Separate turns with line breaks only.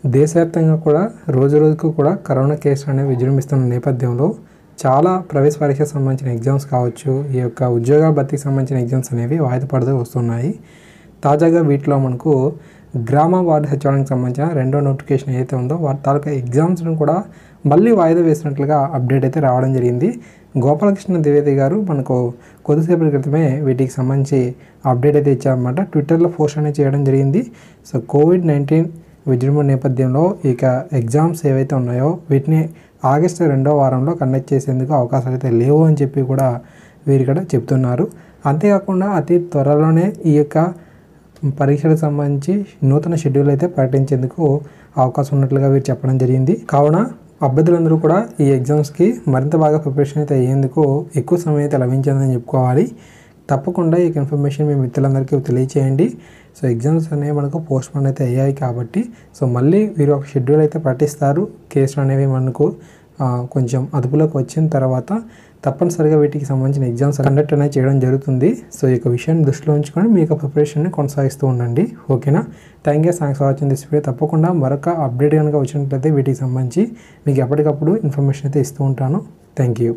దేశవ్యాప్తంగా కూడా రోజుకు కూడా కరోనా కేసులు అనేవి విజృంభిస్తున్న నేపథ్యంలో చాలా ప్రవేశ పరీక్షకు సంబంధించిన ఎగ్జామ్స్ కావచ్చు, ఈ యొక్క ఉద్యోగ భర్తీకి సంబంధించిన ఎగ్జామ్స్ అనేవి వాయిదా పడుతూ వస్తున్నాయి. తాజాగా వీటిలో మనకు గ్రామ వార్డు సచివాలయానికి సంబంధించిన రెండో నోటిఫికేషన్ ఏదైతే ఉందో వాటి తాలూకా ఎగ్జామ్స్ను కూడా మళ్ళీ వాయిదా వేసినట్లుగా అప్డేట్ అయితే రావడం జరిగింది. గోపాలకృష్ణ ద్వివేది గారు మనకు కొద్దిసేపటి క్రితమే వీటికి సంబంధించి అప్డేట్ అయితే ఇచ్చారన్నమాట. ట్విట్టర్లో పోస్ట్ అనేది చేయడం జరిగింది. సో కోవిడ్-19 విజృంభణ నేపథ్యంలో ఇక ఎగ్జామ్స్ ఏవైతే ఉన్నాయో వీటిని ఆగస్టు 2వ వారంలో కండక్ట్ చేసేందుకు అవకాశాలు అయితే లేవు అని చెప్పి కూడా వీరు ఇక్కడ చెప్తున్నారు. అంతేకాకుండా అతి త్వరలోనే ఈ యొక్క పరీక్షలకు సంబంధించి నూతన షెడ్యూల్ అయితే ప్రకటించేందుకు అవకాశం ఉన్నట్లుగా వీరు చెప్పడం జరిగింది. కావున అభ్యర్థులందరూ కూడా ఈ ఎగ్జామ్స్కి మరింత బాగా ప్రిపరేషన్ అయితే అయ్యేందుకు ఎక్కువ సమయం అయితే లభించిందని చెప్పుకోవాలి. తప్పకుండా ఈ ఇన్ఫర్మేషన్ మీ మిత్రులందరికీ తెలియచేయండి. సో ఎగ్జామ్స్ అనేవి మనకు పోస్ట్పోన్ అయితే అయ్యాయి కాబట్టి సో మళ్ళీ వీరు ఒక షెడ్యూల్ అయితే ప్రకటిస్తారు. కేసులు అనేవి మనకు కొంచెం అదుపులోకి వచ్చిన తర్వాత తప్పనిసరిగా వీటికి సంబంధించిన ఎగ్జామ్స్ కండక్ట్ అనేది చేయడం జరుగుతుంది. సో ఈ యొక్క విషయాన్ని దృష్టిలో ఉంచుకొని మీ యొక్క ప్రిపరేషన్ని కొనసాగిస్తూ ఉండండి. ఓకేనా? Thanks for watching this video. తప్పకుండా మరొక అప్డేట్ కనుక వచ్చినట్లయితే వీటికి సంబంధించి మీకు ఎప్పటికప్పుడు ఇన్ఫర్మేషన్ అయితే ఇస్తూ ఉంటాను. Thank you.